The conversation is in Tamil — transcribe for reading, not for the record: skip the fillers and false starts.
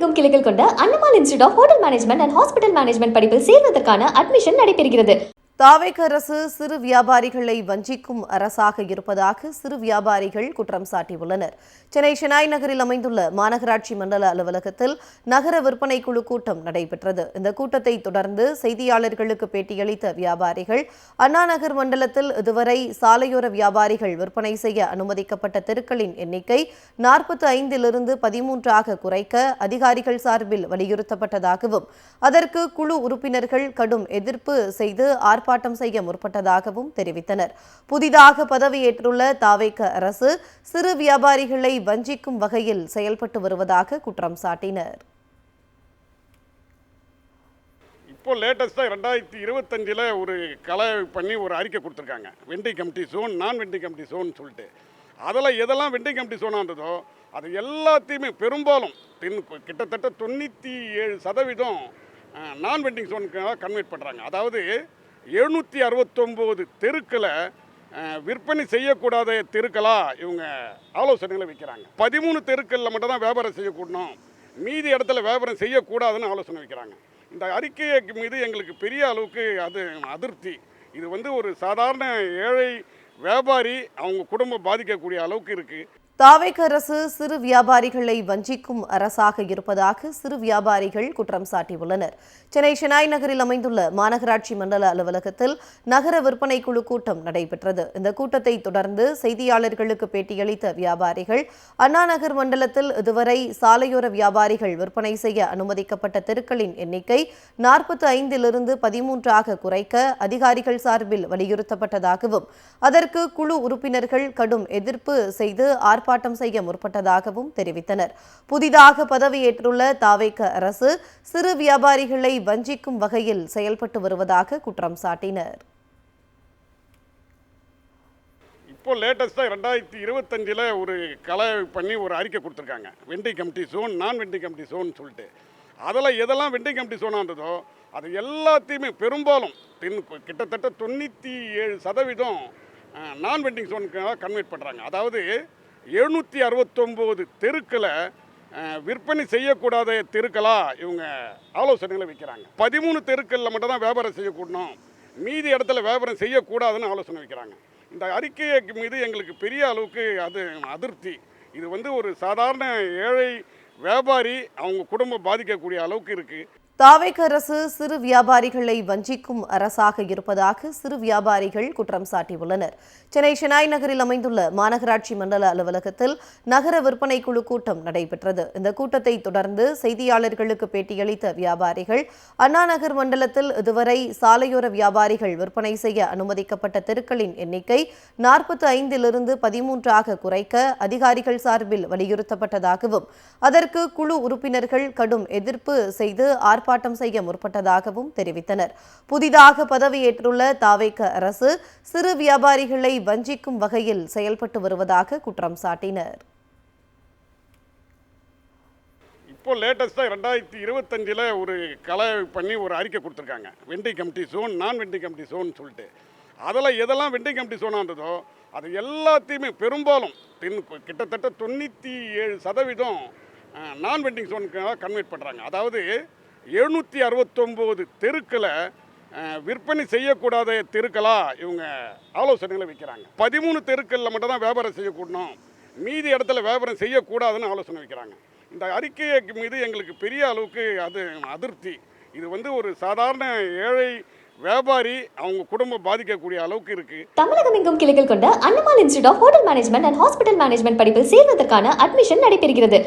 தமிழகமெங்கும் கிளைகள் கொண்ட Annamal institute of hotel management and hospital management படிப்பில் சேர்வதற்கான அட்மிஷன் நடைபெறுகிறது. தாவேக அரசு சிறு வியாபாரிகளை வஞ்சிக்கும் அரசாக இருப்பதாக சிறு வியாபாரிகள் குற்றம் சாட்டியுள்ளனர். சென்னை ஷெனாய் நகரில் அமைந்துள்ள மாநகராட்சி மண்டல அலுவலகத்தில் நகர விற்பனை குழு கூட்டம் நடைபெற்றது. இந்த கூட்டத்தை தொடர்ந்து செய்தியாளர்களுக்கு பேட்டியளித்த வியாபாரிகள், அண்ணா நகர் மண்டலத்தில் இதுவரை சாலையோர வியாபாரிகள் விற்பனை செய்ய அனுமதிக்கப்பட்ட தெருக்களின் எண்ணிக்கை 45 13 குறைக்க அதிகாரிகள் சார்பில் வலியுறுத்தப்பட்டதாகவும், அதற்கு குழு உறுப்பினர்கள் கடும் எதிர்ப்பு செய்து ஆர்ப்பாட்டம் செய்ய முற்பட்டதாகவும் தெரிவித்தனர். புதிதாக பதவியேற்றுள்ள தாவேக அரசு சிறு வியாபாரிகளை வஞ்சிக்கும் வகையில் செயல்பட்டு வருவதாக குற்றம் சாட்டினர். இப்போ லேட்டஸ்ட்டாக 2025 ஒரு கலை பண்ணி ஒரு அறிக்கை கொடுத்துருக்காங்க. வெண்டி கமிட்டி ஜோன், நான் வெண்டி கமிட்டி ஜோன் சொல்லிட்டு, அதில் எதெல்லாம் வெண்டி கமிட்டி ஜோனாக இருந்ததோ அது எல்லாத்தையுமே பெரும்பாலும் கிட்டத்தட்ட 97% நான் வெண்டிங் ஜோனுக்காக கன்வெர்ட் பண்ணுறாங்க. அதாவது 769 தெருக்களை விற்பனை செய்யக்கூடாத தெருக்களாக இவங்க ஆலோசனைகளை வைக்கிறாங்க. 13 தெருக்களில் மட்டும் தான் வியாபாரம் செய்யக்கூடணும், மீதி இடத்துல வியாபாரம் செய்யக்கூடாதுன்னு ஆலோசனை வைக்கிறாங்க. இந்த அறிக்கையை மீது எங்களுக்கு பெரிய அளவுக்கு அது அதிருப்தி. இது ஒரு சாதாரண ஏழை வியாபாரி அவங்க குடும்பம் பாதிக்கக்கூடிய அளவுக்கு இருக்குது. தாவேக அரசு சிறு வியாபாரிகளை வஞ்சிக்கும் அரசாக இருப்பதாக சிறு வியாபாரிகள் குற்றம் சாட்டியுள்ளனர். சென்னை ஷெனாய் நகரில் அமைந்துள்ள மாநகராட்சி மண்டல அலுவலகத்தில் நகர விற்பனை குழு கூட்டம் நடைபெற்றது. இந்த கூட்டத்தை தொடர்ந்து செய்தியாளர்களுக்கு பேட்டியளித்த வியாபாரிகள், அண்ணா நகர் மண்டலத்தில் இதுவரை சாலையோர வியாபாரிகள் விற்பனை செய்ய அனுமதிக்கப்பட்ட தெருக்களின் எண்ணிக்கை 45 13 குறைக்க அதிகாரிகள் சார்பில் வலியுறுத்தப்பட்டதாகவும், அதற்கு குழு உறுப்பினர்கள் கடும் எதிர்ப்பு செய்து ஆர்ப்பாட்டம் செய்ய முற்பட்டதாகவும் தெரிவித்தனர். புதிதாக பதவியேற்றுள்ள தாவேக அரசு சிறு வியாபாரிகளை வஞ்சிக்கும் வகையில் செயல்பட்டு வருவதாக குற்றம் சாட்டினர். இப்போ லேட்டஸ்ட்டாக 2025 ஒரு கலை பண்ணி ஒரு அறிக்கை கொடுத்துருக்காங்க. வெண்டி கமிட்டி ஜோன், நான் வெண்டி கமிட்டி ஜோன் சொல்லிட்டு, அதில் எதெல்லாம் வெண்டி கமிட்டி ஜோனாக இருந்ததோ அது எல்லாத்தையுமே பெரும்பாலும் கிட்டத்தட்ட 97% நான் வெண்டிங் ஜோனுக்காக கன்வெர்ட் பண்ணுறாங்க. அதாவது 769 தெருக்களை விற்பனை செய்யக்கூடாத தெருக்களாக இவங்க ஆலோசனைகளை வைக்கிறாங்க. 13 தெருக்களில் மட்டும் தான் வியாபாரம் செய்யக்கூடணும், மீதி இடத்துல வியாபாரம் செய்யக்கூடாதுன்னு ஆலோசனை வைக்கிறாங்க. இந்த அறிக்கையை மீது எங்களுக்கு பெரிய அளவுக்கு அது அதிருப்தி. இது ஒரு சாதாரண ஏழை வியாபாரி அவங்க குடும்பம் பாதிக்கக்கூடிய அளவுக்கு இருக்குது. தாவேக அரசு சிறு வியாபாரிகளை வஞ்சிக்கும் அரசாக இருப்பதாக சிறு வியாபாரிகள் குற்றம் சாட்டியுள்ளனர். சென்னை ஷெனாய் நகரில் அமைந்துள்ள மாநகராட்சி மண்டல அலுவலகத்தில் நகர விற்பனை குழு கூட்டம் நடைபெற்றது. இந்த கூட்டத்தை தொடர்ந்து செய்தியாளர்களுக்கு பேட்டியளித்த வியாபாரிகள், அண்ணா நகர் மண்டலத்தில் இதுவரை சாலையோர வியாபாரிகள் விற்பனை செய்ய அனுமதிக்கப்பட்ட தெருக்களின் எண்ணிக்கை 45 13 குறைக்க அதிகாரிகள் சார்பில் வலியுறுத்தப்பட்டதாகவும், அதற்கு குழு உறுப்பினர்கள் கடும் எதிர்ப்பு செய்து ஆர்ப்பாட்டம் செய்ய முற்பட்டதாகவும் தெரிவித்தனர். புதிதாக பதவியேற்றுள்ள தாவேக அரசு சிறு வியாபாரிகளை வஞ்சிக்கும் வகையில் செயல்பட்டு வருவதாக குற்றம் சாட்டினர். இப்போ லேட்டஸ்ட்டாக 2025 ஒரு கலை பண்ணி ஒரு அறிக்கை கொடுத்துருக்காங்க. வெண்டி கமிட்டி ஜோன், நான் வெண்டி கமிட்டி ஜோன் சொல்லிட்டு, அதில் எதெல்லாம் வெண்டி கமிட்டி ஜோனாக இருந்ததோ அது எல்லாத்தையுமே பெரும்பாலும் கிட்டத்தட்ட 97% நான் வெண்டிங் ஜோனுக்காக கன்வெர்ட் பண்ணுறாங்க. அதாவது 769 தெருக்களை விற்பனை செய்யக்கூடாத தெருக்களாக இவங்க ஆலோசனைகளை வைக்கிறாங்க. 13 தெருக்களில் மட்டும் தான் வியாபாரம் செய்யக்கூடணும், மீதி இடத்துல வியாபாரம் செய்யக்கூடாதுன்னு ஆலோசனை வைக்கிறாங்க. இந்த அறிக்கையை மீது எங்களுக்கு பெரிய அளவுக்கு அது அதிருப்தி. இது ஒரு சாதாரண ஏழை வியாபாரி அவங்க குடும்பம் பாதிக்கக்கூடிய அளவுக்கு இருக்கு. தமிழகமெங்கும் கிளைகள் கொண்ட Annamal institute of hotel management and hospital management படிப்பில் சேர்வதற்கான அட்மிஷன் நடைபெறுகிறது.